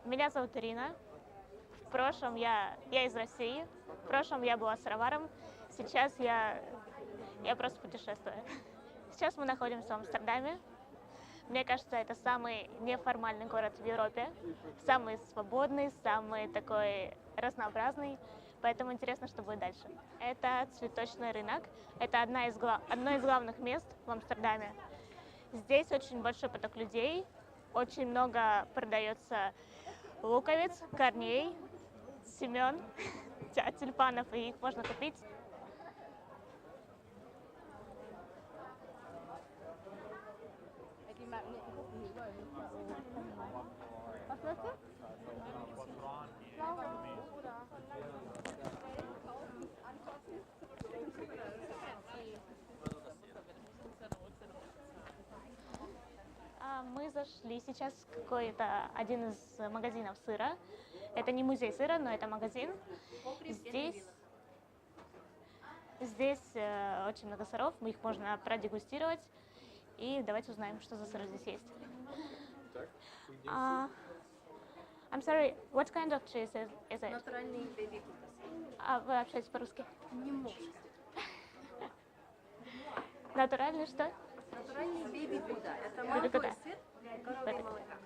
Меня зовут Ирина. В прошлом я из России. В прошлом я была сыроваром. Сейчас я просто путешествую. Сейчас мы находимся в Амстердаме. Мне кажется, это самый неформальный город в Европе. Самый свободный, самый такой разнообразный. Поэтому интересно, что будет дальше. Это цветочный рынок. Это одно из главных мест в Амстердаме. Здесь очень большой поток людей. Очень много продается луковиц, корней, семен, тюльпанов, и их можно купить. Мы зашли сейчас в какой-то один из магазинов сыра. Это не музей сыра, но это магазин. Здесь очень много сыров, их можно продегустировать. И давайте узнаем, что за сыр здесь есть. I'm sorry, what kind of cheese is it? Натуральный бэби. Вы общаетесь по-русски? Не может. Натуральный что? Натуральный бэби Буда. Это Baby молоко Buddha. и сыр, коровье молока.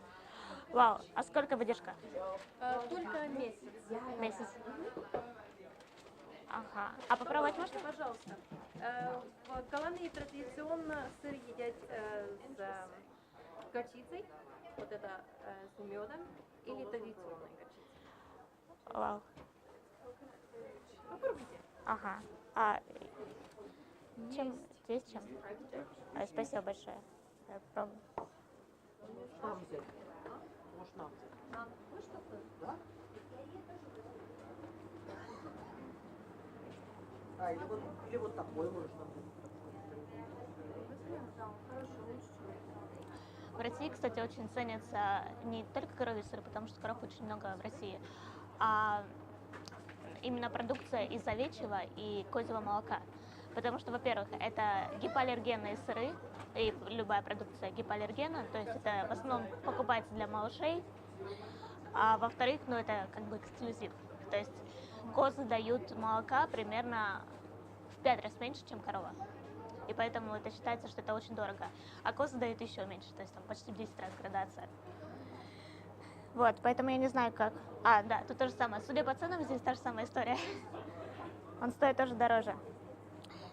Вау, а сколько выдержка? Только месяц. Месяц. Ага. А попробовать можно? Пожалуйста. В Голландии традиционно сыр едят с горчицей, вот это с медом, или традиционной горчицей. Вау. Попробуйте. Ага. Чем? Здесь чем? Спасибо большое. Я попробую. Там взять. Может, нам взять. Да? Или вот такой можешь нам взять. В России, кстати, очень ценится не только коровий сыр, потому что коров очень много в России, а именно продукция из овечьего и козьего молока. Потому что, во-первых, это гипоаллергенные сыры, и любая продукция гипоаллергена, то есть это в основном покупается для малышей, а во-вторых, это как бы эксклюзив. То есть козы дают молока примерно в 5 раз меньше, чем корова. И поэтому это считается, что это очень дорого. А козы дают еще меньше, то есть там почти в 10 раз градация. Вот, поэтому я не знаю как. Да, тут то же самое. Судя по ценам, здесь та же самая история. Он стоит тоже дороже.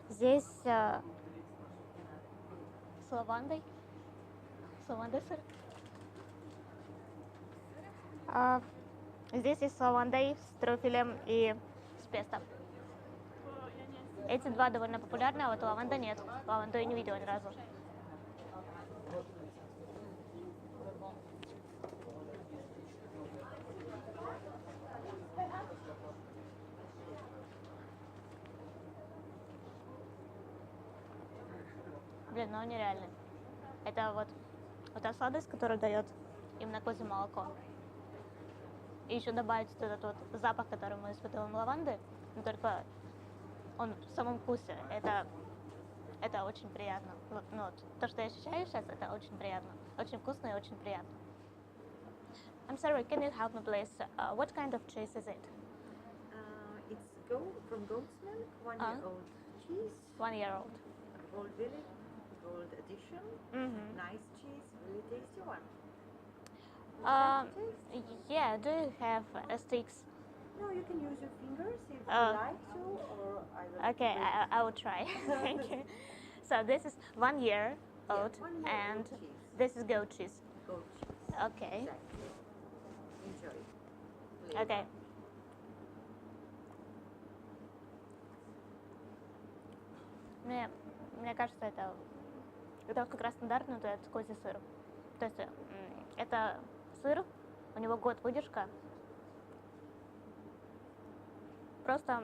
Здесь с лавандой. С лавандой сыр. Здесь есть с лавандой, с трюфелем и с песто. Эти два довольно популярны, а вот лаванда нет. Лаванду я не видела ни разу. Блин, он нереальный. Это вот та сладость, которую дает именно козье молоко. И еще добавить вот этот вот запах, который мы испытываем лаванды, но только он в самом вкусе. Это очень приятно. То, что я ощущаю сейчас, это очень приятно. Очень вкусно и очень приятно. I'm sorry, can you help me please? What kind of cheese is it? It's from goat's milk, 1-year-old cheese. 1 year old. Gold village, gold edition. Nice cheese, really tasty one. Yeah, do you have sticks? No, you can use your fingers if you like to, or I will. Okay, I will try. Thank you. So this is 1 year old, 1 year and old cheese. this is goat cheese. Goat cheese. Okay. Exactly. Enjoy. Okay. Мне кажется, это как раз стандартный вот этот козий сыр. То есть это сыр, у него год выдержка. Просто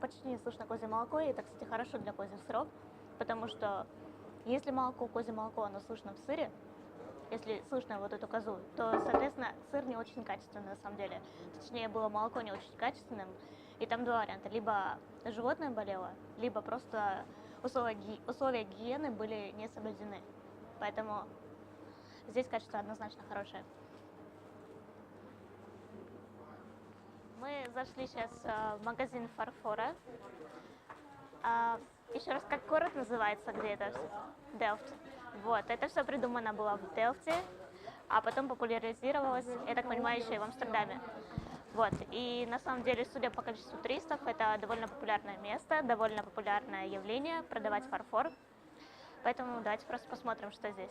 почти не слышно козье молоко, и это, кстати, хорошо для козьих сыров, потому что если козье молоко, оно слышно в сыре, если слышно вот эту козу, то, соответственно, сыр не очень качественный на самом деле. Точнее, было молоко не очень качественным, и там два варианта. Либо животное болело, либо просто условия гигиены были не соблюдены. Поэтому здесь качество однозначно хорошее. зашли сейчас в магазин фарфора. Еще раз, как город называется, где это? Делфт. Вот, это все придумано было в Делфте, а потом популяризировалось, я так понимаю, еще и в Амстердаме. Вот, и на самом деле, судя по количеству туристов, это довольно популярное место, довольно популярное явление, продавать фарфор. Поэтому давайте просто посмотрим, что здесь.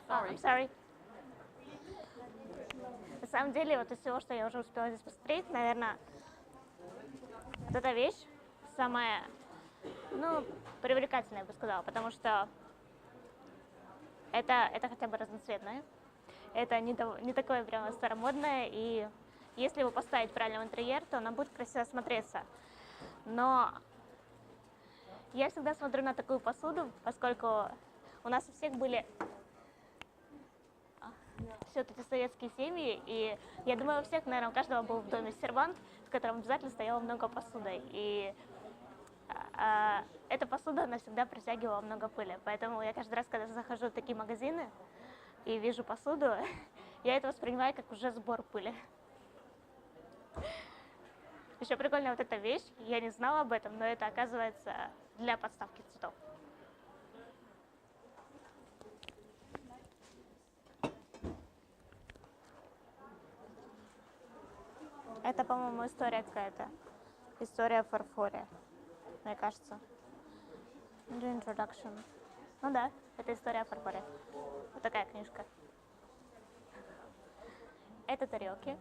I'm sorry. На самом деле, вот из всего, что я уже успела здесь посмотреть, наверное, вот эта вещь самая, привлекательная, я бы сказала, потому что это хотя бы разноцветное, это не такое прямо старомодное, и если его поставить правильно в интерьер, то она будет красиво смотреться. Но я всегда смотрю на такую посуду, поскольку у нас у всех были все вот эти советские семьи, и я думаю, у всех, наверное, у каждого был в доме сервант, в котором обязательно стояло много посуды, и эта посуда, она всегда притягивала много пыли, поэтому я каждый раз, когда захожу в такие магазины и вижу посуду, я это воспринимаю как уже сбор пыли. Еще прикольная вот эта вещь, я не знала об этом, но это оказывается для подставки цветов. Это, по-моему, история какая-то. История о фарфоре, мне кажется. The Introduction. Ну да, это история о фарфоре. Вот такая книжка. Это тарелки.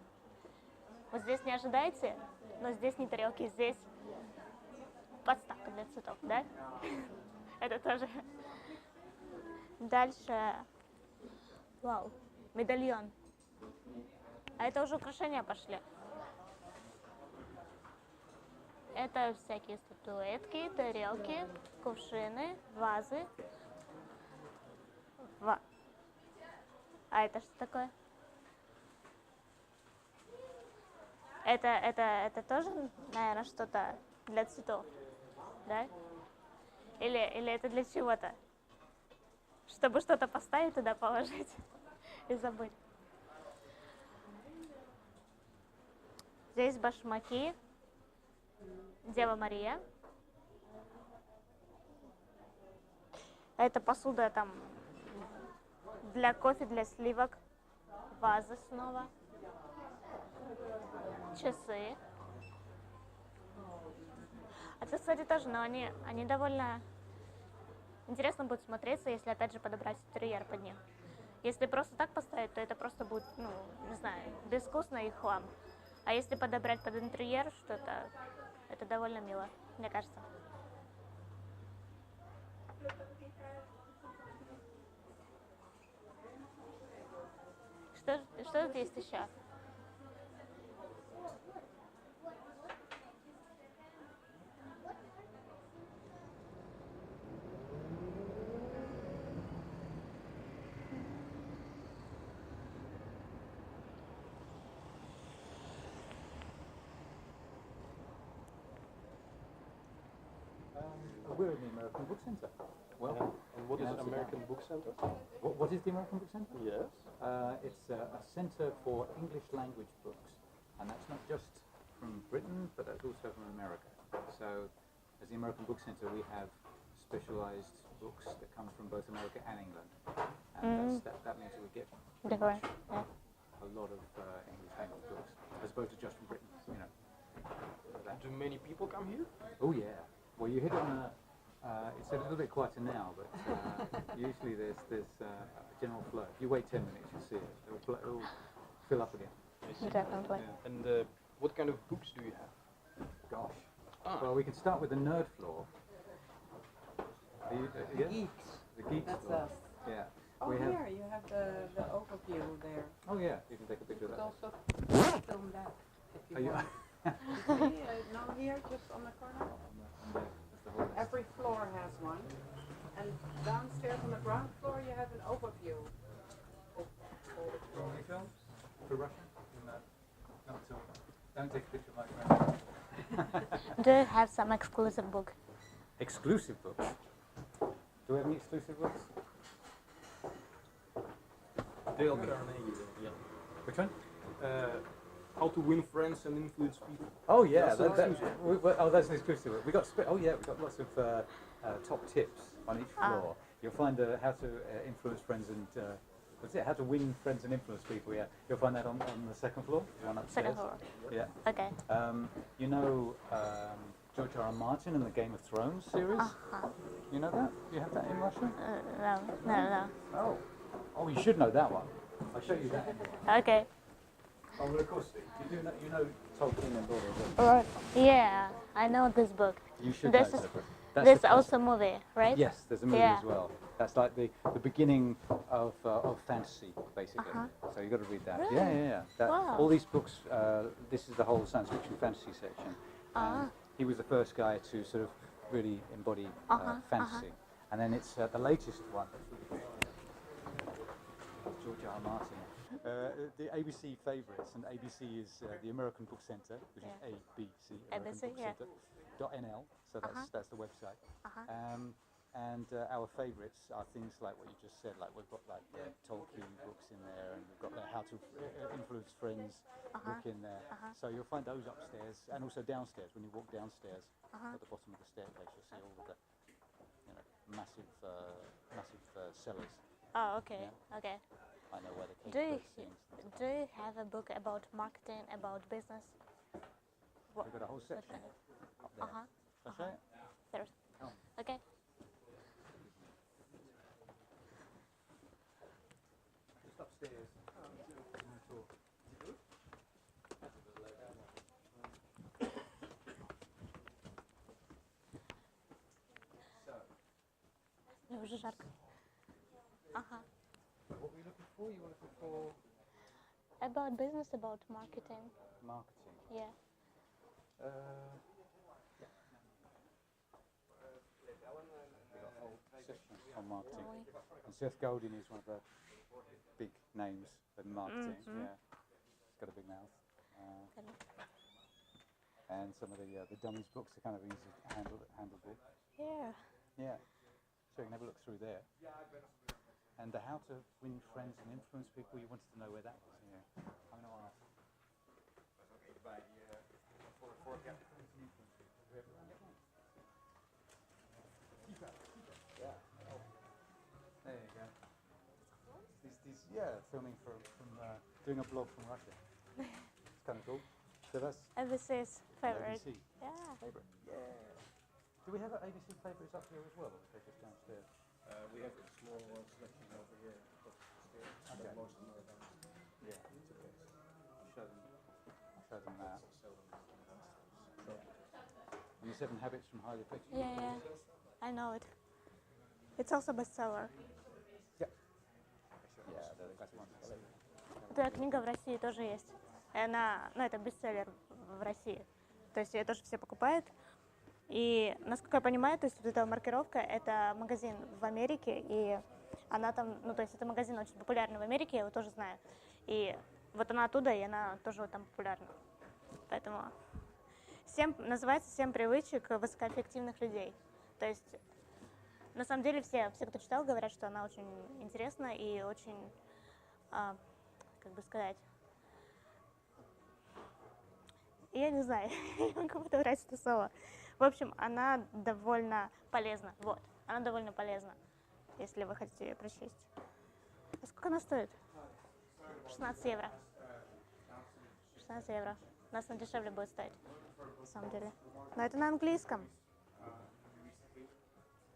Вот здесь не ожидаете, но здесь не тарелки, здесь подставка для цветов, да? Это тоже. Дальше. Вау, медальон. А это уже украшения пошли. Это всякие статуэтки, тарелки, кувшины, вазы. А это что такое? Это тоже, наверное, что-то для цветов, да? Или это для чего-то? Чтобы что-то поставить туда, положить и забыть. Здесь башмаки. Дева Мария. Это посуда там для кофе, для сливок. Вазы снова. Часы. Это, кстати, тоже, но они довольно интересно будет смотреться, если опять же подобрать интерьер под них. Если просто так поставить, то это просто будет, не знаю, безвкусно и хлам. А если подобрать под интерьер что-то, это довольно мило, мне кажется. Что тут есть еще? We're in the American Book Centre. Well, And what is an American Book Centre? what is the American Book Centre? Yes. It's a centre for English language books, and that's not just from Britain, but that's also from America. So, as the American Book Centre, we have specialised books that come from both America and England, and that means that we get Different, yeah. a lot of English language books, as opposed to just from Britain. Do many people come here? Oh yeah. Well, you hit on a. It's a little bit quieter now, but usually there's a general flow. If you wait 10 minutes, you'll see it. It'll fill up again. Definitely. Yeah. And what kind of books do you have? Gosh. Well, we can start with the nerd floor. Are you, The yeah? geeks. The geeks That's floor. us. Yeah. Oh, We have- here you have the overview there. Oh yeah, you can take a picture You of could that. also film that if Are you you? want. See, now here, just on the corner. That's the whole list. Every floor has one. And downstairs on the ground floor you have an overview of all the floors. Any films for Russia? No, not at all. Don't take a picture of my friend. Do you have some exclusive book? Exclusive books. Do we have any exclusive books? Dale Carnegie. Yeah. Which one? how to win friends and influence people. Oh yeah, That's exclusive. that's an exclusive. We got we got lots of top tips on each floor. You'll find how to influence friends and what's it? How to win friends and influence people. Yeah, you'll find that on the second floor, one upstairs. Second floor. Yeah. Okay. You know George R. R. Martin and the Game of Thrones series. You know that? You have that in Russia? No. Oh, you should know that one. I'll show you that. Anyway. Okay. Oh, well, of course, you know Tolkien and Lord of the Rings. Yeah, I know this book. You should This know is- Zebra. There's the also a movie, right? Yes, there's a movie Yeah. as well. That's like the beginning of fantasy, basically. So you've got to read that. Really? Yeah. Wow. All these books, this is the whole science fiction fantasy section. And he was the first guy to sort of really embody fantasy. And then it's the latest one. George R. R. Martin. The ABC favourites, and ABC is the American Book Centre, which is ABC, ABC, yeah. .nl, so that's the website. And our favourites are things like what you just said, like we've got like Tolkien books in there, and we've got the How to Influence Friends book in there. So you'll find those upstairs, and also downstairs. When you walk downstairs, at the bottom of the staircase, you'll see all of the massive cellars. Oh, okay. Yeah. Okay. I know where the Do you cake things. do you have a book about marketing, about business? We've got a whole section up there. Shall I show it? There's. Come on. Okay. Just upstairs. Мне уже жарко. What were you looking for? You were looking for About business, about marketing. marketing. Yeah. We've got a whole section on marketing. And Seth Godin is one of the big names in marketing. Yeah, he's got a big mouth. And some of the dummies books are kind of easy handleable. Yeah. Yeah, so you can have a look through there. And the How to Win Friends and Influence People, you wanted to know where that was. Yeah, I'm going to ask. There you go. Filming from doing a blog from Russia. It's kind of cool. So that's ABC's favorite. ABC. Yeah. Favorite. Yeah. Do we have ABC favorites up here as well, or are they just downstairs? We have a small selection over here. Okay. Most of them are down. Yeah. I'll show them that. And the 7 Habits from Highly Effective Yeah, yeah. I know it. It's also bestseller. Yeah, that's one. Эта книга в России тоже есть. И она, это бестселлер в России. То есть ее тоже все покупают. И, насколько я понимаю, то есть вот эта маркировка, это магазин в Америке, и она там, то есть это магазин очень популярный в Америке, я его тоже знаю. И вот она оттуда, и она тоже вот там популярна. Поэтому называется «7 привычек высокоэффективных людей». То есть, на самом деле, все, кто читал, говорят, что она очень интересна и очень, как бы сказать, я не знаю, я не могу подобрать это слово. В общем, она довольно полезна. Вот, она довольно полезна, если вы хотите ее прочесть. А сколько она стоит? 16 евро. 16 евро. У нас она дешевле будет стоить, на самом деле. Но это на английском.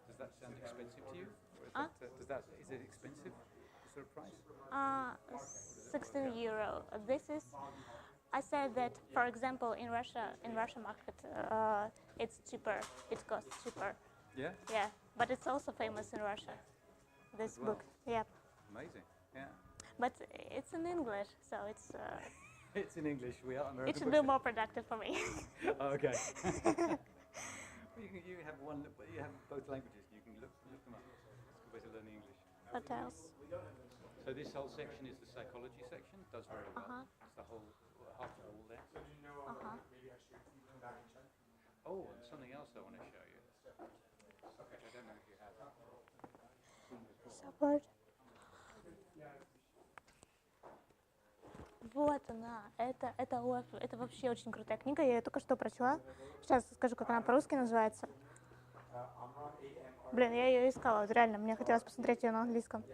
Does that sound expensive to you? Or is it expensive, the sort of price? 16 euro. This is, I said that, for example, in Russia market, it's cheaper. It costs cheaper. Yeah? Yeah, but it's also famous in Russia. This As well? book. Yeah, Amazing. Yeah. but it's in English, so it's It's in English. We are American. it should be more productive for me. Oh, okay. Well, you have both languages. You can look them up. It's a good way to learn English. What else? So this whole section is the psychology section. Does very well. It's the whole half of all there. Oh, and something else I want to show you. Which I don't know if you have. Support. Вот она. Это вообще очень крутая книга. Я ее только что прочла. Сейчас скажу, как она по-русски называется. Блин, я ее искала. Вот реально, мне хотелось посмотреть ее на английском.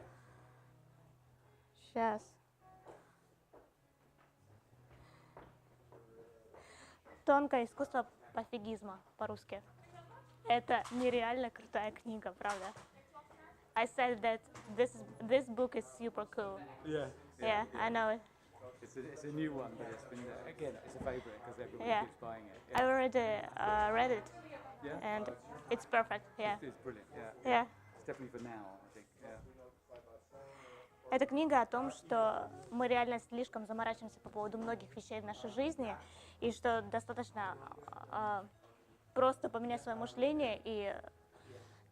Сейчас. «Тонкое искусство пофигизма» по-русски. Это нереально крутая книга, правда. I said that this book is super cool. Yeah. Yeah, I know it. It's a new one, but it's been, again, it's a favourite because everybody Yeah. keeps buying it. I already read it, Yeah? and it's perfect. Yeah, It's brilliant, yeah. yeah. It's definitely for now, I think, yeah. Это книга о том, что мы реально слишком заморачиваемся по поводу многих вещей в нашей жизни, и что достаточно просто поменять свое мышление и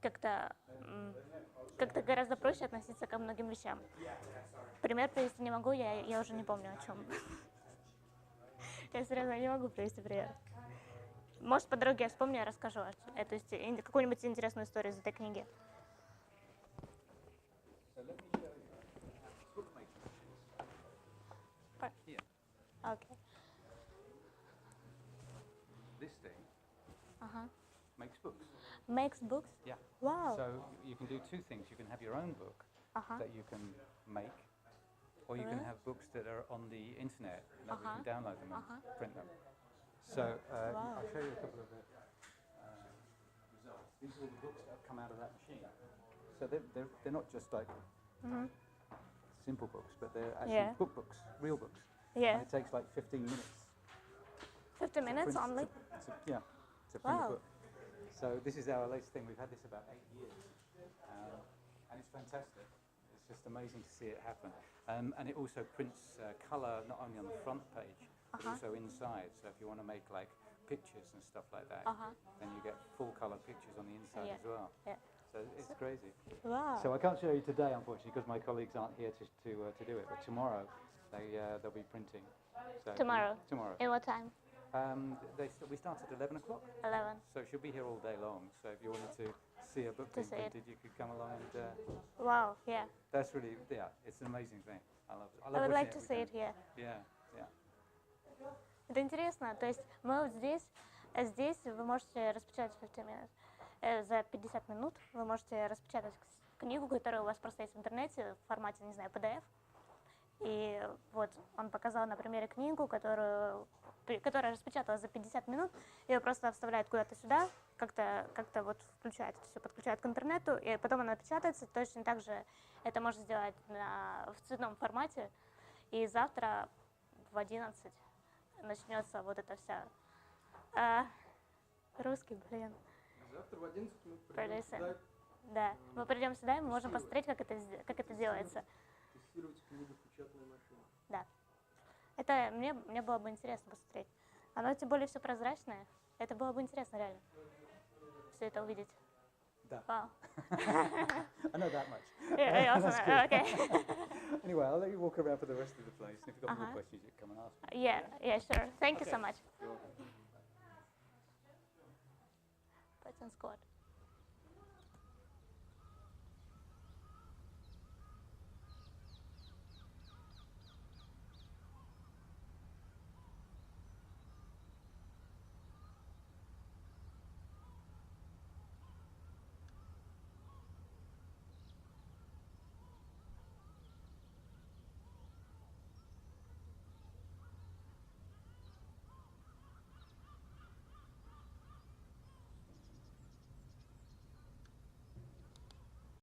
как-то гораздо проще относиться ко многим вещам. Пример привести не могу, я уже не помню о чем. Я серьезно не могу привести пример. Может, по дороге я вспомню, я расскажу какую-нибудь интересную историю из этой книги. Here, Okay. this thing Uh-huh. makes books. Makes books? Yeah. Wow. So you can do two things. You can have your own book Uh-huh. that you can make, or you can Really? have books that are on the internet that we Uh-huh. can download them and Uh-huh. print them. So Wow. I'll show you a couple of the results. These are all the books that have come out of that machine. So they're not just like Mhm. simple books, but they're actually Yeah. books, real books. Yeah. And it takes like 15 minutes. 50 minutes print- only? to print Wow. a book. So this is our latest thing. We've had this about 8 years, and it's fantastic. It's just amazing to see it happen. And it also prints colour not only on the front page, but also inside. So if you want to make like pictures and stuff like that, then you get full colour pictures on the inside Yeah. as well. Yeah. So it's crazy. Wow. So I can't show you today, unfortunately, because my colleagues aren't here to do it. But tomorrow, they'll be printing. So Tomorrow? Tomorrow. In what time? We start at 11 o'clock. 11. So she'll be here all day long. So if you wanted to see a book To being see it. printed, you could come along and Wow, yeah. that's really, it's an amazing thing. I love I would watching like to every see day. it here. Yeah. Это интересно, то есть мы вот здесь вы можете распечатать 50 минут. За 50 минут вы можете распечатать книгу, которая у вас просто есть в интернете в формате, не знаю, PDF. И вот он показал на примере книгу, которая распечаталась за 50 минут. Ее просто вставляют куда-то сюда, как-то вот включает это все, подключает к интернету, и потом она печатается. Точно так же это можно сделать в цветном формате. И завтра в 11 начнется вот эта вся... русский, блин. Завтра в 11 мы Придем придем сюда Да, мы придем сюда, и мы можем посмотреть, как это делается. тестировать книгу в печатной машине. Да. Это мне было бы интересно посмотреть. Оно тем более все прозрачное. Это было бы интересно, реально. Все это увидеть. Да. Вау. I know that much. Yeah, also, okay. Anyway, I'll let you walk around for the rest of the place. And if you've got more Uh-huh. questions, you can come and ask me. Yeah, sure. Thank you so Okay. much. You're welcome. Python Squad.